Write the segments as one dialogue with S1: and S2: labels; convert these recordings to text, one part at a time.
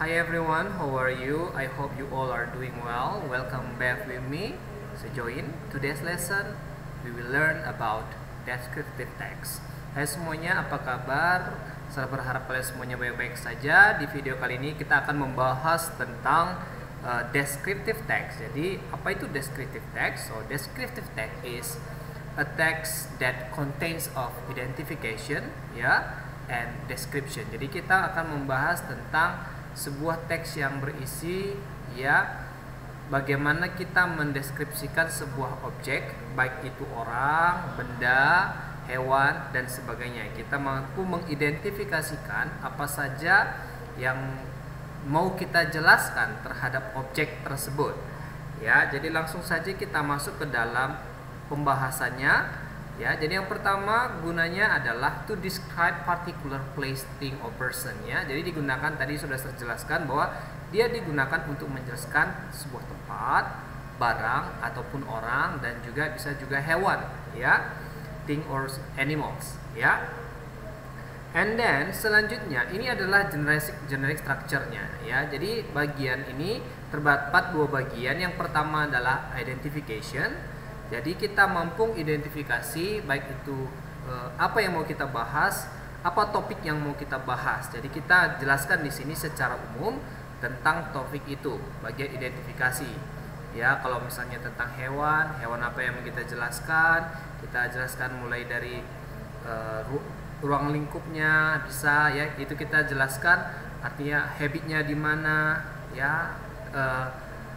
S1: Hi everyone, how are you? I hope you all are doing well. Welcome back with me. So join today's lesson. We will learn about descriptive text. Hai semuanya, apa kabar? Saya berharap kalian semuanya baik-baik saja. Di video kali ini kita akan membahas tentang descriptive text. Jadi apa itu descriptive text? So descriptive text is a text that contains of identification, and description. Jadi kita akan membahas tentang sebuah teks yang berisi bagaimana kita mendeskripsikan sebuah objek, baik itu orang, benda, hewan dan sebagainya. Kita mampu mengidentifikasikan apa saja yang mau kita jelaskan terhadap objek tersebut. Jadi langsung saja kita masuk ke dalam pembahasannya. Jadi yang pertama gunanya adalah to describe particular place, thing, or person. Jadi digunakan, tadi sudah saya jelaskan bahwa dia digunakan untuk menjelaskan sebuah tempat, barang ataupun orang, dan juga bisa juga hewan, thing or animals, And then selanjutnya ini adalah generic structure-nya, Jadi bagian ini terdapat dua bagian. Yang pertama adalah identification. Jadi kita mampu identifikasi baik itu apa yang mau kita bahas, apa topik yang mau kita bahas. Jadi kita jelaskan di sini secara umum tentang topik itu, bagian identifikasi. Kalau misalnya tentang hewan apa yang mau kita jelaskan mulai dari ruang lingkupnya bisa, itu kita jelaskan, artinya habitnya di mana,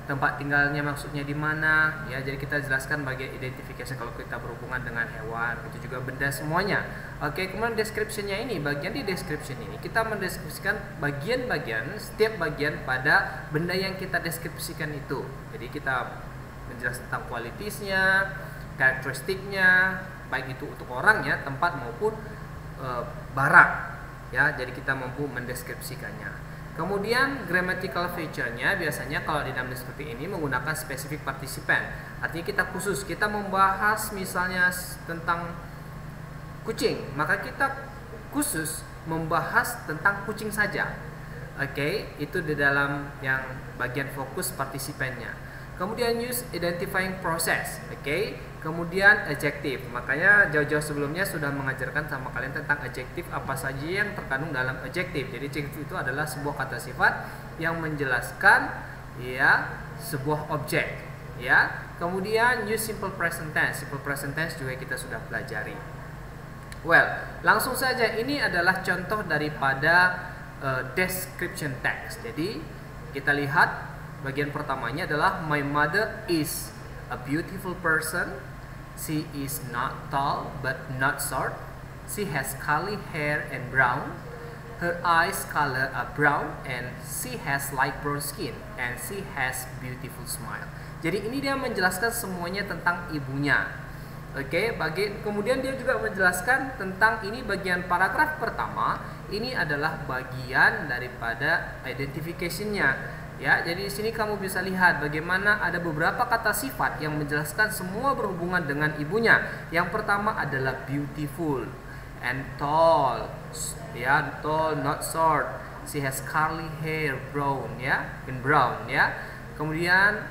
S1: tempat tinggalnya maksudnya di mana, jadi kita jelaskan bagian identifikasi kalau kita berhubungan dengan hewan, itu juga benda semuanya. Kemudian description-nya ini, bagian di description ini kita mendeskripsikan bagian-bagian, setiap bagian pada benda yang kita deskripsikan itu. Jadi kita menjelaskan tentang kualitasnya, karakteristiknya, baik itu untuk orang, tempat maupun barang, jadi kita mampu mendeskripsikannya. Kemudian grammatical feature-nya biasanya kalau di dalam seperti ini menggunakan specific participant. Artinya kita khusus, kita membahas misalnya tentang kucing, maka kita khusus membahas tentang kucing saja. Itu di dalam yang bagian fokus partisipannya. Kemudian use identifying process, Kemudian adjective. Makanya jauh-jauh sebelumnya sudah mengajarkan sama kalian tentang adjective, apa saja yang terkandung dalam adjective. Jadi adjective itu adalah sebuah kata sifat yang menjelaskan sebuah objek, Kemudian use simple present tense. Simple present tense juga kita sudah pelajari. Langsung saja, ini adalah contoh daripada description text. Jadi kita lihat bagian pertamanya adalah my mother is a beautiful person. She is not tall but not short. She has curly hair and brown. Her eyes color are brown and she has light brown skin and she has beautiful smile. Jadi ini dia menjelaskan semuanya tentang ibunya. Kemudian dia juga menjelaskan tentang ini bagian paragraf pertama. Ini adalah bagian daripada identification-nya. Jadi di sini kamu bisa lihat bagaimana ada beberapa kata sifat yang menjelaskan semua berhubungan dengan ibunya. Yang pertama adalah beautiful and tall, tall not short. She has curly hair, brown, in brown, Kemudian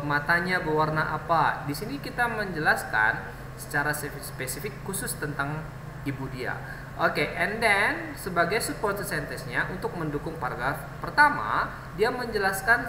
S1: matanya berwarna apa? Di sini kita menjelaskan secara spesifik khusus tentang ibu dia. And then sebagai support sentence-nya untuk mendukung paragraf pertama, dia menjelaskan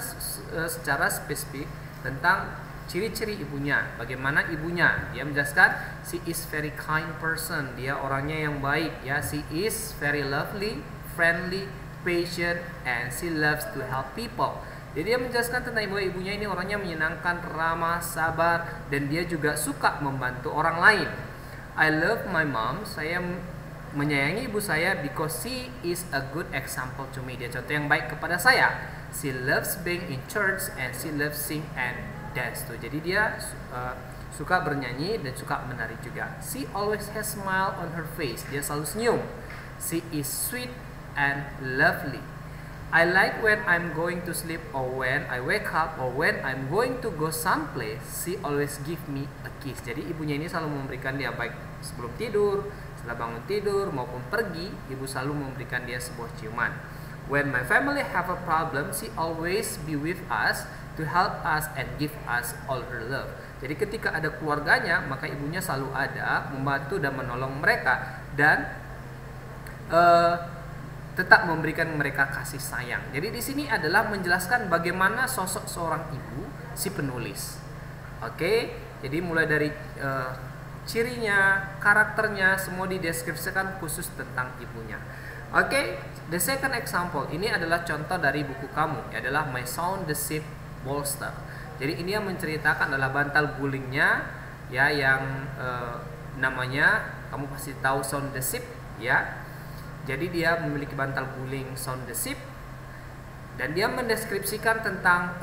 S1: secara spesifik tentang ciri-ciri ibunya. Bagaimana ibunya? Dia menjelaskan she is very kind person. Dia orangnya yang baik, She is very lovely, friendly, patient, and she loves to help people. Jadi dia menjelaskan tentang ibunya ini orangnya menyenangkan, ramah, sabar, dan dia juga suka membantu orang lain. I love my mom. Saya menyayangi ibu saya because she is a good example to me. Dia contoh yang baik kepada saya. She loves being in church and she loves sing and dance. Jadi dia suka bernyanyi dan suka menari juga. She always has smile on her face. Dia selalu senyum. She is sweet and lovely. I like when I'm going to sleep or when I wake up or when I'm going to go someplace. She always give me a kiss. Jadi ibunya ini selalu memberikan dia baik sebelum tidur, setelah bangun tidur maupun pergi, ibu selalu memberikan dia sebuah ciuman. When my family have a problem, she always be with us to help us and give us all her love. Jadi ketika ada keluarganya, maka ibunya selalu ada membantu dan menolong mereka dan tetap memberikan mereka kasih sayang. Jadi di sini adalah menjelaskan bagaimana sosok seorang ibu si penulis. Oke, jadi mulai dari cirinya, karakternya, semua dideskripsikan khusus tentang ibunya. Oke, the second example ini adalah contoh dari buku kamu, adalah Maison de Ship Bolster. Jadi ini yang menceritakan adalah bantal gulingnya, ya, yang namanya kamu pasti tahu Sound the Ship, ya. Jadi dia memiliki bantal guling Sound the Ship dan dia mendeskripsikan tentang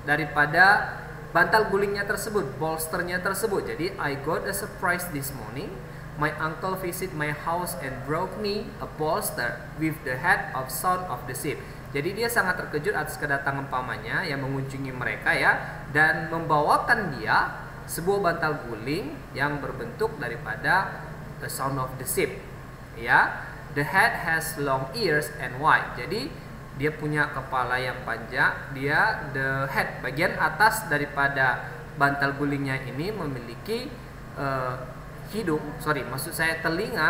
S1: daripada bantal gulingnya tersebut, bolsternya tersebut. Jadi I got a surprise this morning. My uncle visit my house and brought me a bolster with the head of Sound of the Ship. Jadi dia sangat terkejut atas kedatangan pamannya yang mengunjungi mereka, ya, dan membawakan dia sebuah bantal guling yang berbentuk daripada the Sound of the Ship, ya. The head has long ears and wide. Jadi dia punya kepala yang panjang. Dia the head, bagian atas daripada bantal gulingnya ini memiliki telinga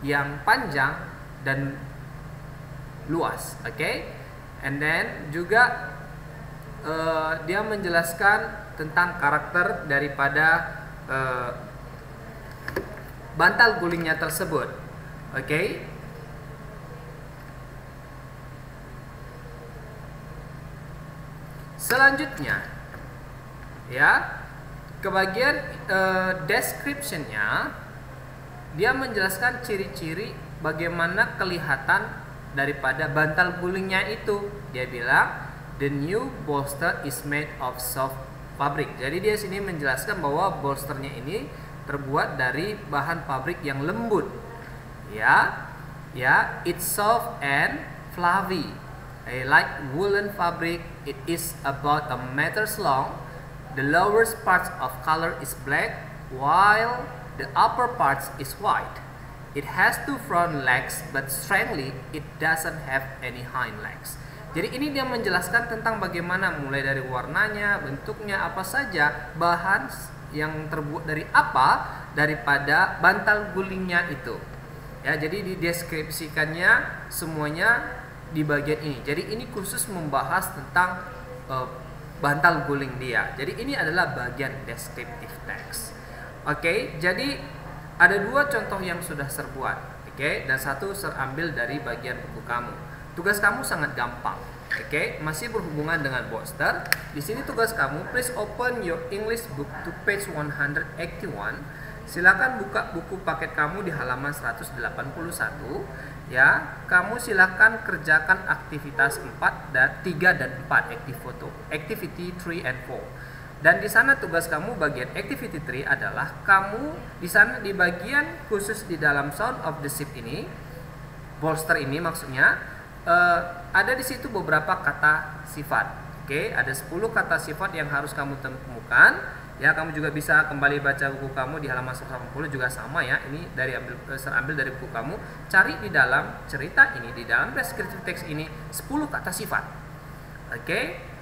S1: yang panjang dan luas. Oke. And then juga dia menjelaskan tentang karakter daripada bantal gulingnya tersebut. Oke. Selanjutnya, ya, ke bagian description-nya, dia menjelaskan ciri-ciri bagaimana kelihatan daripada bantal gulingnya itu. Dia bilang the new bolster is made of soft fabric. Jadi dia sini menjelaskan bahwa bolsternya ini terbuat dari bahan pabrik yang lembut, ya, it's soft and fluffy, like woolen fabric. It is about a meter long. The lower parts of color is black, while the upper parts is white. It has two front legs, but strangely it doesn't have any hind legs. Jadi ini dia menjelaskan tentang bagaimana mulai dari warnanya, bentuknya, apa saja bahan yang terbuat dari apa daripada bantal gulingnya itu. Ya, jadi dideskripsikannya semuanya di bagian ini. Jadi ini khusus membahas tentang bantal guling dia. Jadi ini adalah bagian descriptive text. Oke, jadi ada dua contoh yang sudah terbuat, oke, dan satu terambil dari bagian buku kamu. Tugas kamu sangat gampang, oke, masih berhubungan dengan bolster. Di sini tugas kamu, please open your English book to page 181. Silakan buka buku paket kamu di halaman 181. Ya, kamu silakan kerjakan aktivitas 4 dan 3 dan 4 activity 3 and 4. Dan di sana tugas kamu bagian activity 3 adalah kamu di sana di bagian khusus di dalam Sound of the Ship ini, bolster ini maksudnya, ada di situ beberapa kata sifat. Oke, ada 10 kata sifat yang harus kamu temukan. Ya, kamu juga bisa kembali baca buku kamu di halaman 180 juga sama, ya. Ini terambil dari buku kamu. Cari di dalam cerita ini, di dalam descriptive text ini 10 kata sifat. Oke.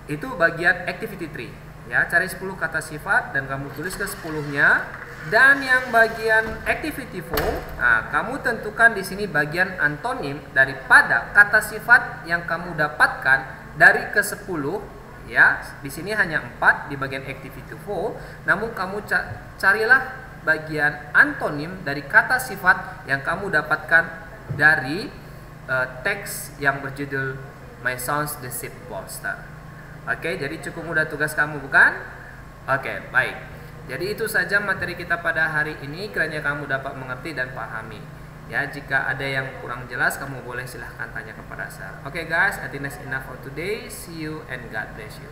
S1: Itu bagian activity 3, ya, cari 10 kata sifat dan kamu tulis ke 10-nya. Dan yang bagian activity 4, nah, kamu tentukan di sini bagian antonim daripada kata sifat yang kamu dapatkan dari ke 10, ya. Di sini hanya 4 di bagian activity 4, namun kamu carilah bagian antonim dari kata sifat yang kamu dapatkan dari teks yang berjudul Maison de Ship Bolster. Oke, jadi cukup mudah tugas kamu, bukan? Oke, baik. Jadi itu saja materi kita pada hari ini. Kiranya kamu dapat mengerti dan pahami. Ya, jika ada yang kurang jelas, kamu boleh silahkan tanya kepada saya. Oke guys, I think that's enough for today. See you and God bless you.